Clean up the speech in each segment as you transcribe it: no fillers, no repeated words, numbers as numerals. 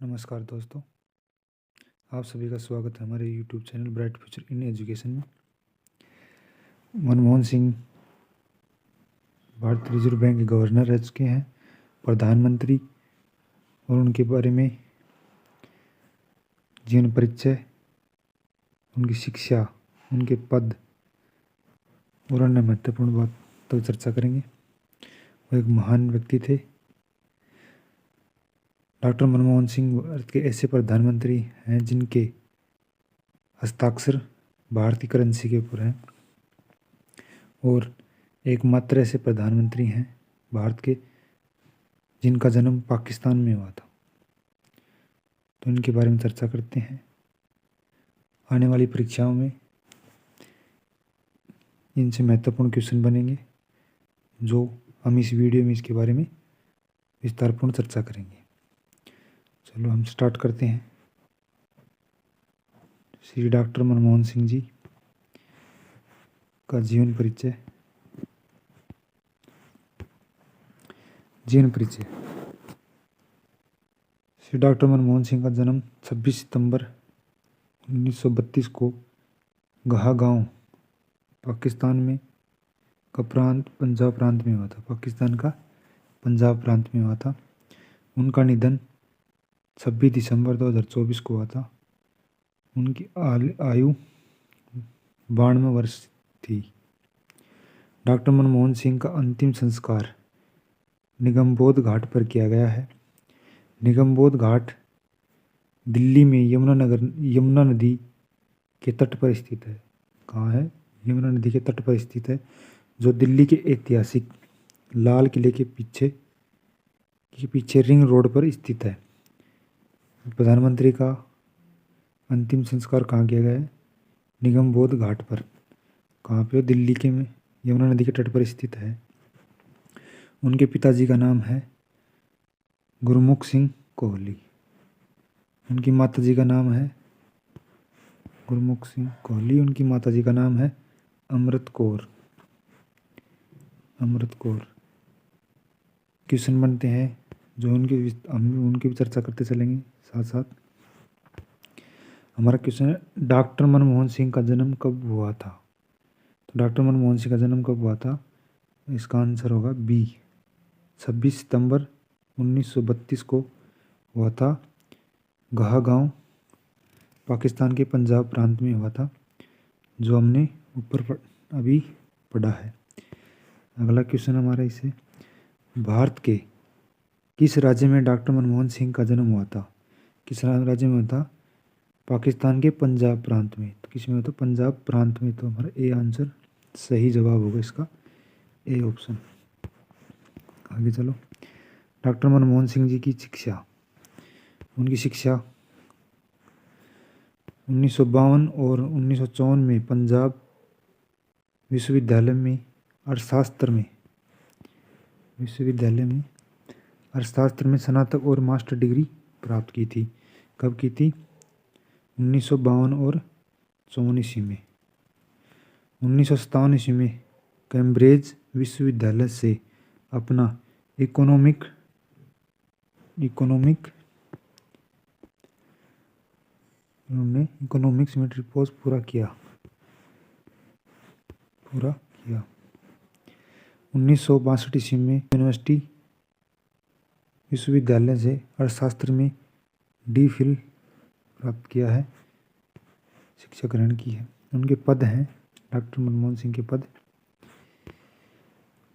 नमस्कार दोस्तों, आप सभी का स्वागत है हमारे YouTube channel bright future in education में। मनमोहन सिंह भारतीय रिजर्व बैंक के गवर्नर रह चुके हैं, प्रधानमंत्री, और उनके बारे में जीवन परिचय, उनकी शिक्षा, उनके पद और अन्य महत्वपूर्ण बात तक चर्चा करेंगे। वो एक महान व्यक्ति थे। डॉक्टर मनमोहन सिंह भारत के ऐसे प्रधानमंत्री हैं जिनके हस्ताक्षर भारतीय करेंसी के ऊपर हैं और एकमात्र ऐसे प्रधानमंत्री हैं भारत के जिनका जन्म पाकिस्तान में हुआ था। तो इनके बारे में चर्चा करते हैं। आने वाली परीक्षाओं में इनसे महत्वपूर्ण क्वेश्चन बनेंगे जो हम इस वीडियो में इसके बारे में विस्तारपूर्ण चर्चा करेंगे। चलो हम स्टार्ट करते हैं। श्री डॉक्टर मनमोहन सिंह जी का जीवन परिचय। श्री डॉक्टर मनमोहन सिंह का जन्म 26 सितंबर 1932 को गांव पाकिस्तान में पंजाब प्रांत में हुआ था। पाकिस्तान का पंजाब प्रांत में हुआ था। उनका निधन 26 दिसंबर 2024 को हुआ था। उनकी आयु 92 वर्ष थी। डॉक्टर मनमोहन सिंह का अंतिम संस्कार निगमबोध घाट पर किया गया है। निगमबोध घाट दिल्ली में यमुना नदी के तट पर स्थित है। कहाँ है? यमुना नदी के तट पर स्थित है, जो दिल्ली के ऐतिहासिक लाल किले के पीछे रिंग रोड पर स्थित है। प्रधानमंत्री का अंतिम संस्कार कहाँ किया गया है? निगमबोध घाट पर। कहाँ पे? दिल्ली के में यमुना नदी के तट पर स्थित है। उनके पिताजी का नाम है गुरमुख सिंह कोहली। उनकी माताजी का नाम है गुरमुख सिंह कोहली। उनकी माताजी का नाम है अमृत कौर। क्वेश्चन बनते हैं जो हम उनकी भी चर्चा करते चलेंगे साथ साथ। हमारा क्वेश्चन है, डॉक्टर मनमोहन सिंह का जन्म कब हुआ था? तो डॉक्टर मनमोहन सिंह का जन्म कब हुआ था? इसका आंसर होगा बी, 26 सितंबर 1932 को हुआ था। गांव पाकिस्तान के पंजाब प्रांत में हुआ था, जो हमने ऊपर अभी पढ़ा है। अगला क्वेश्चन हमारा इसे, भारत के किस राज्य में डॉक्टर मनमोहन सिंह का जन्म हुआ था? किस राज्य में हुआ था? पाकिस्तान के पंजाब प्रांत में। तो किस में हुआ था? पंजाब प्रांत में। तो हमारा ए आंसर सही जवाब होगा इसका, ए ऑप्शन। आगे चलो। डॉक्टर मनमोहन सिंह जी की शिक्षा। उनकी शिक्षा 1952 और 1954 में पंजाब विश्वविद्यालय में अर्थशास्त्र में स्नातक और मास्टर डिग्री प्राप्त की थी। कब की थी? 1952 और 54 ईस्वी में। 1957 ईस्वी में कैम्ब्रिज विश्वविद्यालय से अपना इकोनॉमिक्स में ट्रिपोज पूरा किया। 1962 ईस्वी में यूनिवर्सिटी विश्वविद्यालय से अर्थशास्त्र में डी.फिल प्राप्त किया है, शिक्षा ग्रहण की है। उनके पद हैं, डॉक्टर मनमोहन सिंह के पद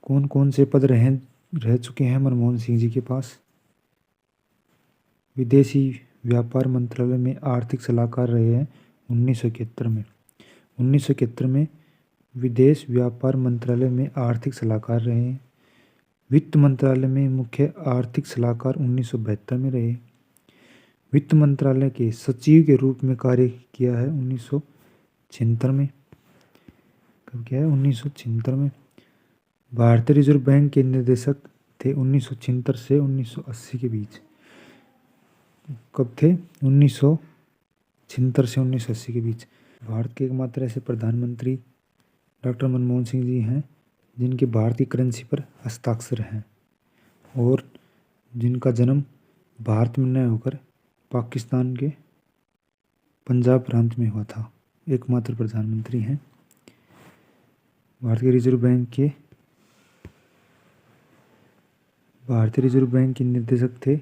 कौन कौन से पद रह चुके हैं मनमोहन सिंह जी के पास? विदेशी व्यापार मंत्रालय में आर्थिक सलाहकार रहे हैं 1971 में। 1971 में विदेश व्यापार मंत्रालय में आर्थिक सलाहकार रहे हैं। वित्त मंत्रालय में मुख्य आर्थिक सलाहकार 1972 में रहे। वित्त मंत्रालय के सचिव के रूप में कार्य किया है 1976 में। कब किया है? 1976 में। भारतीय रिजर्व बैंक के निदेशक थे 1976 से 1980 के बीच। कब थे? 1976 से 1980 के बीच। भारत के एकमात्र ऐसे प्रधानमंत्री डॉक्टर मनमोहन सिंह जी हैं जिनके भारतीय करेंसी पर हस्ताक्षर हैं और जिनका जन्म भारत में न होकर पाकिस्तान के पंजाब प्रांत में हुआ था। एकमात्र प्रधानमंत्री हैं। भारतीय रिजर्व बैंक के निर्देशक थे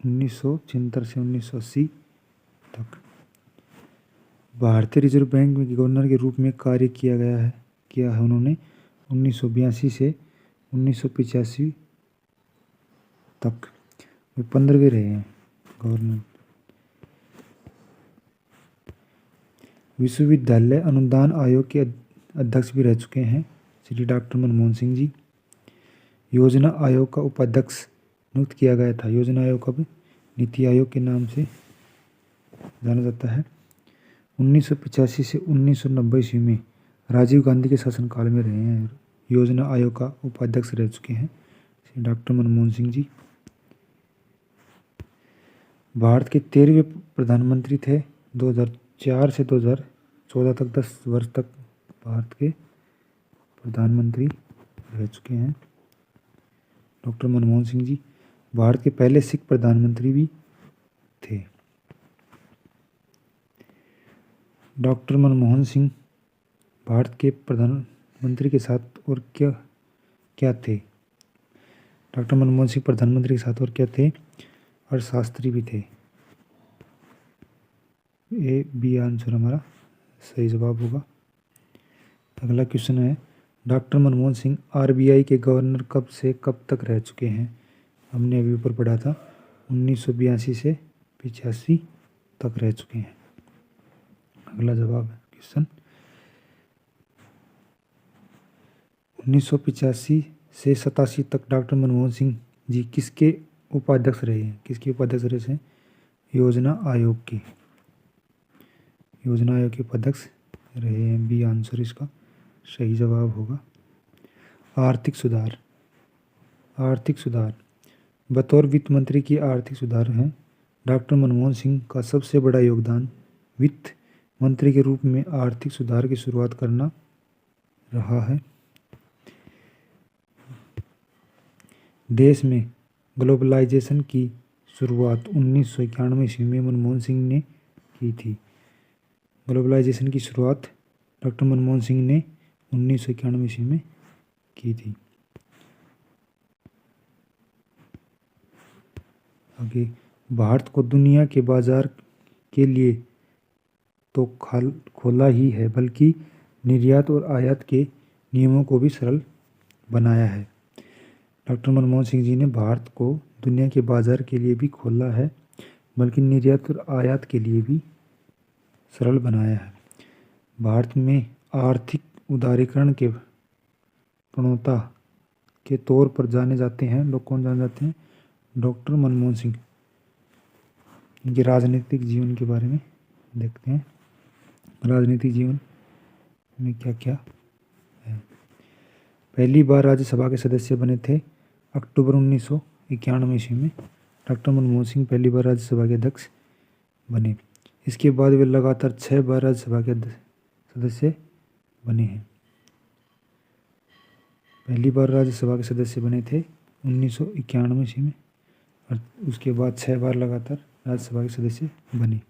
1976 से 1980 तक। भारतीय रिजर्व बैंक में गवर्नर के रूप में कार्य किया है उन्होंने 1982 से 1985 तक। वे 15वें रहे हैं गवर्नर। विश्वविद्यालय अनुदान आयोग के अध्यक्ष भी रह चुके हैं श्री डॉक्टर मनमोहन सिंह जी। योजना आयोग का उपाध्यक्ष नियुक्त किया गया था। योजना आयोग का भी नीति आयोग के नाम से जाना जाता है। 1985 से 1990 ईस्वी में राजीव गांधी के शासनकाल में रहे हैं। योजना आयोग का उपाध्यक्ष रह चुके हैं श्री डॉक्टर मनमोहन सिंह जी। भारत के 13वें प्रधानमंत्री थे। 2004 से 2014 तक 10 वर्ष तक भारत के प्रधानमंत्री रह चुके हैं डॉक्टर मनमोहन सिंह जी। भारत के पहले सिख प्रधानमंत्री भी थे। डॉक्टर मनमोहन सिंह भारत के प्रधानमंत्री के साथ और क्या थे? डॉक्टर मनमोहन सिंह प्रधानमंत्री के साथ और क्या थे? अर्थशास्त्री भी थे। ए बी आंसर हमारा सही जवाब होगा। अगला क्वेश्चन है, डॉक्टर मनमोहन सिंह आरबीआई के गवर्नर कब से कब तक रह चुके हैं? हमने अभी ऊपर पढ़ा था 1982 से 85 तक रह चुके हैं। अगला जवाब है क्वेश्चन 1985 से 87 तक डॉक्टर मनमोहन सिंह जी किसके उपाध्यक्ष रहे हैं? किसके उपाध्यक्ष रहे हैं? योजना आयोग के उपाध्यक्ष रहे हैं। बी आंसर इसका सही जवाब होगा। आर्थिक सुधार बतौर वित्त मंत्री की आर्थिक सुधार हैं। डॉक्टर मनमोहन सिंह का सबसे बड़ा योगदान वित्त मंत्री के रूप में आर्थिक सुधार की शुरुआत करना रहा है। देश में ग्लोबलाइजेशन की शुरुआत 1991 ईस्वी में मनमोहन सिंह ने की थी। ग्लोबलाइजेशन की शुरुआत डॉक्टर मनमोहन सिंह ने 1991 ईस्वी में की थी। आगे, भारत को दुनिया के बाजार के लिए तो खोला ही है बल्कि निर्यात और आयात के नियमों को भी सरल बनाया है। डॉक्टर मनमोहन सिंह जी ने भारत को दुनिया के बाजार के लिए भी खोला है बल्कि निर्यात और आयात के लिए भी सरल बनाया है। भारत में आर्थिक उदारीकरण के प्रणेता के तौर पर जाने जाते हैं लोग। कौन जाने जाते हैं? डॉक्टर मनमोहन सिंह। इनके राजनीतिक जीवन के बारे में देखते हैं। राजनीतिक जीवन में क्या क्या है। पहली बार राज्यसभा के सदस्य बने थे अक्टूबर 1991 ईस्वी में। डॉक्टर मनमोहन सिंह पहली बार राज्यसभा के अध्यक्ष बने। इसके बाद वे लगातार 6 बार राज्यसभा के सदस्य बने हैं। पहली बार राज्यसभा के सदस्य बने थे 1991 ईस्वी में और उसके बाद 6 बार लगातार राज्यसभा के सदस्य बने।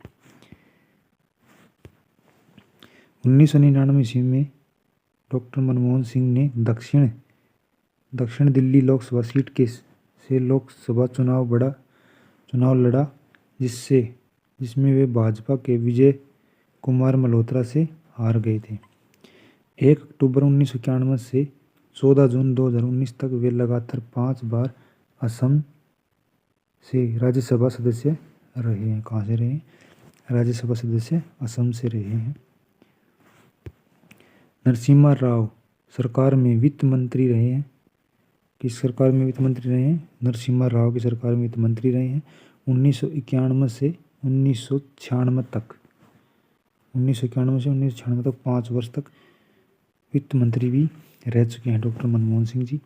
1999 ईस्वी में डॉक्टर मनमोहन सिंह ने दक्षिण दिल्ली लोकसभा सीट से लोकसभा चुनाव लड़ा जिसमें वे भाजपा के विजय कुमार मल्होत्रा से हार गए थे। 1 अक्टूबर 1991 से 14 जून 2019 तक वे लगातार 5 बार असम से राज्यसभा सदस्य रहे हैं। कहाँ से रहे हैं? राज्यसभा सदस्य असम से रहे हैं। नरसिम्हा राव सरकार में वित्त मंत्री रहे हैं। किस सरकार में वित्त मंत्री रहे हैं? नरसिम्हा राव की सरकार में वित्त मंत्री रहे हैं 1991 से 1996 तक। 1991 से 1996 तक 5 वर्ष तक वित्त मंत्री भी रह चुके हैं डॉक्टर मनमोहन सिंह जी।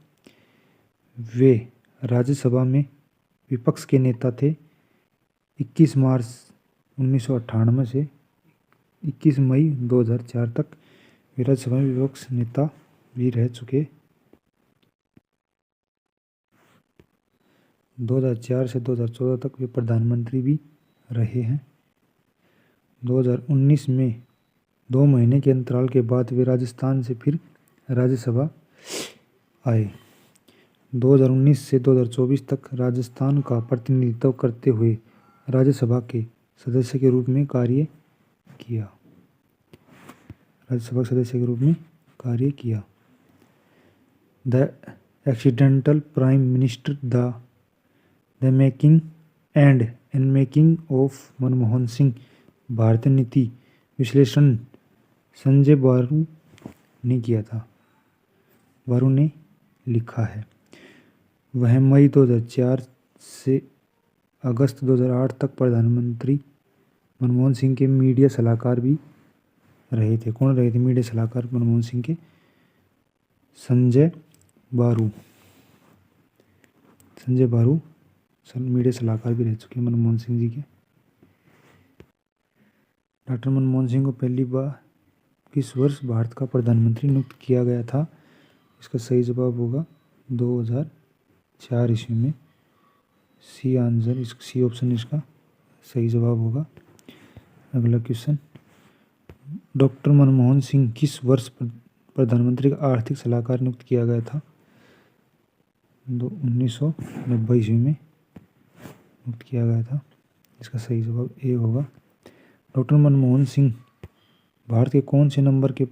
वे राज्यसभा में विपक्ष के नेता थे 21 मार्च 1998 से 21 मई 2004 तक। वे राज्यसभा में विपक्ष नेता भी रह चुके। 2004 से 2014 तक वे प्रधानमंत्री भी रहे हैं। 2019 में 2 महीने के अंतराल के बाद वे राजस्थान से फिर राज्यसभा आए। 2019 से 2024 तक राजस्थान का प्रतिनिधित्व करते हुए राज्यसभा के सदस्य के रूप में कार्य किया। राज्यसभा के सदस्य के रूप में कार्य किया। The accidental prime minister the making and unmaking of Manmohan Singh भारतीय नीति विश्लेषण संजय बारू ने किया था। बारू ने लिखा है। वह मई 2004 से अगस्त 2008 तक प्रधानमंत्री मनमोहन सिंह के मीडिया सलाहकार भी रहे थे। कौन रहे थे मीडिया सलाहकार मनमोहन सिंह के? संजय बारू मीडिया सलाहकार भी रह चुके हैं मनमोहन सिंह जी के। डॉक्टर मनमोहन सिंह को पहली बार किस वर्ष भारत का प्रधानमंत्री नियुक्त किया गया था? इसका सही जवाब होगा 2004 ईस्वी में। सी ऑप्शन इसका सही जवाब होगा। अगला क्वेश्चन, डॉक्टर मनमोहन सिंह किस वर्ष प्रधानमंत्री का आर्थिक सलाहकार नियुक्त किया गया था? 1990 ईस्वी में नियुक्त किया गया था। इसका सही जवाब ए होगा। डॉक्टर मनमोहन सिंह भारत के कौन से नंबर के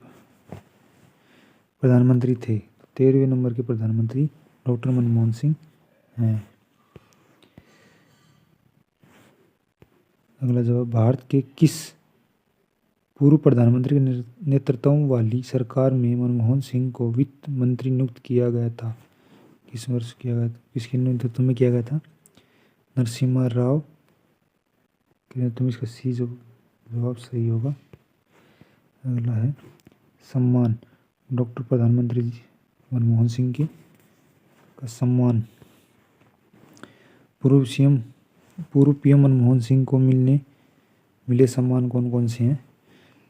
प्रधानमंत्री थे? 13वें नंबर के प्रधानमंत्री डॉक्टर मनमोहन सिंह हैं। अगला जवाब, भारत के किस पूर्व प्रधानमंत्री के नेतृत्व वाली सरकार में मनमोहन सिंह को वित्त मंत्री नियुक्त किया गया था? किस वर्ष किया गया था? किसके नेतृत्व में किया गया था? नरसिम्हा राव के नेतृत्व में। इसका सी जवाब सही होगा। अगला है सम्मान, डॉक्टर प्रधानमंत्री जी मनमोहन सिंह के का सम्मान। पूर्व पीएम मनमोहन सिंह को मिले सम्मान कौन कौन से हैं?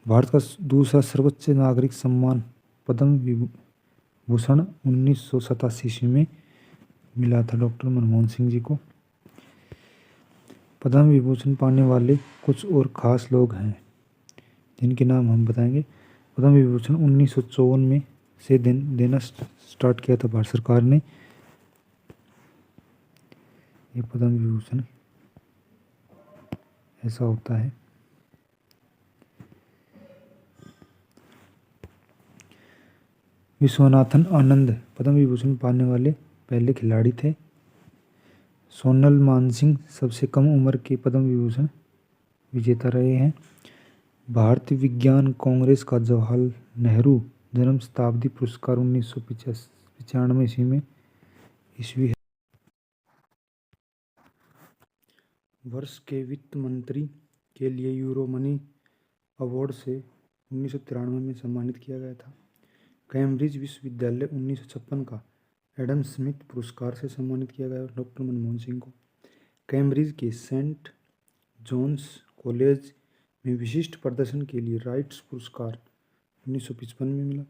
भारत का दूसरा सर्वोच्च नागरिक सम्मान पद्म विभूषण 1987 ईस्वी में मिला था डॉक्टर मनमोहन सिंह जी को। पद्म विभूषण पाने वाले कुछ और खास लोग हैं जिनके नाम हम बताएंगे। पद्म विभूषण 1954 में से देना स्टार्ट किया था भारत सरकार ने। ये पद्म विभूषण ऐसा होता है। विश्वनाथन आनंद पद्म विभूषण पाने वाले पहले खिलाड़ी थे। सोनल मानसिंह सबसे कम उम्र के पद्म विभूषण विजेता रहे हैं। भारतीय विज्ञान कांग्रेस का जवाहरलाल नेहरू जन्म शताब्दी पुरस्कार 1995 ईस्वी है। वर्ष के वित्त मंत्री के लिए यूरो मनी अवार्ड से 1993 में सम्मानित किया गया था। कैम्ब्रिज विश्वविद्यालय 1956 का एडम स्मिथ पुरस्कार से सम्मानित किया गया डॉक्टर मनमोहन सिंह को। कैम्ब्रिज के सेंट जॉन्स कॉलेज में विशिष्ट प्रदर्शन के लिए राइट्स पुरस्कार 1955 में मिला।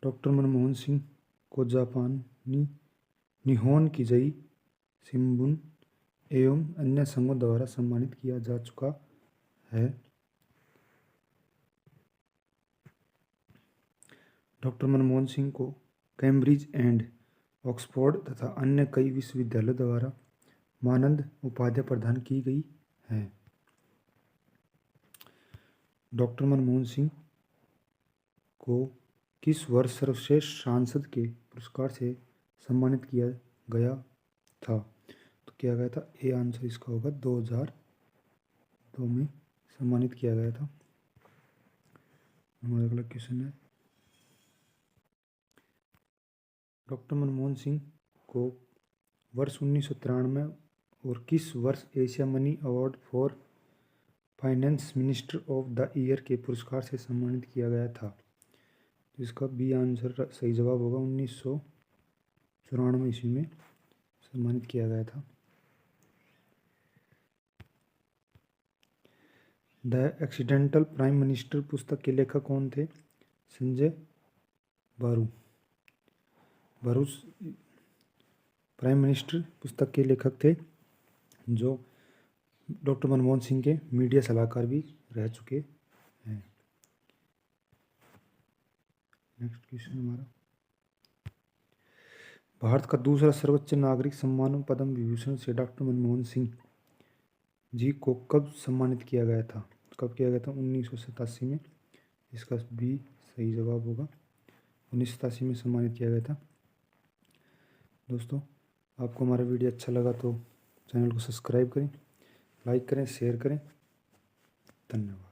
डॉक्टर मनमोहन सिंह को जापानी निहोन किजई शिंबुन एवं अन्य संघों द्वारा सम्मानित किया जा चुका है। डॉक्टर मनमोहन सिंह को कैम्ब्रिज एंड ऑक्सफोर्ड तथा अन्य कई विश्वविद्यालयों द्वारा मानद उपाधियां प्रदान की गई हैं। डॉक्टर मनमोहन सिंह को किस वर्ष सर्वश्रेष्ठ सांसद के पुरस्कार से सम्मानित किया गया था? तो किया गया था, ए आंसर इसका होगा 2002 में सम्मानित किया गया था। हमारा अगला क्वेश्चन है, डॉक्टर मनमोहन सिंह को वर्ष 1993 और किस वर्ष Asia money award for finance minister of the year के पुरस्कार से सम्मानित किया गया था? तो इसका बी आंसर सही जवाब होगा। 1994 ईस्वी में सम्मानित किया गया था। द एक्सीडेंटल प्राइम मिनिस्टर पुस्तक के लेखक कौन थे? संजय बारू प्राइम मिनिस्टर पुस्तक के लेखक थे, जो डॉक्टर मनमोहन सिंह के मीडिया सलाहकार भी रह चुके हैं। नेक्स्ट क्वेश्चन हमारा, भारत का दूसरा सर्वोच्च नागरिक सम्मान पद्म विभूषण से डॉक्टर मनमोहन सिंह जी को कब सम्मानित किया गया था? कब किया गया था? 1987 में। इसका बी सही जवाब होगा। 1987 में सम्मानित किया गया था। दोस्तों, आपको हमारा वीडियो अच्छा लगा तो चैनल को सब्सक्राइब करें, लाइक करें, शेयर करें। धन्यवाद।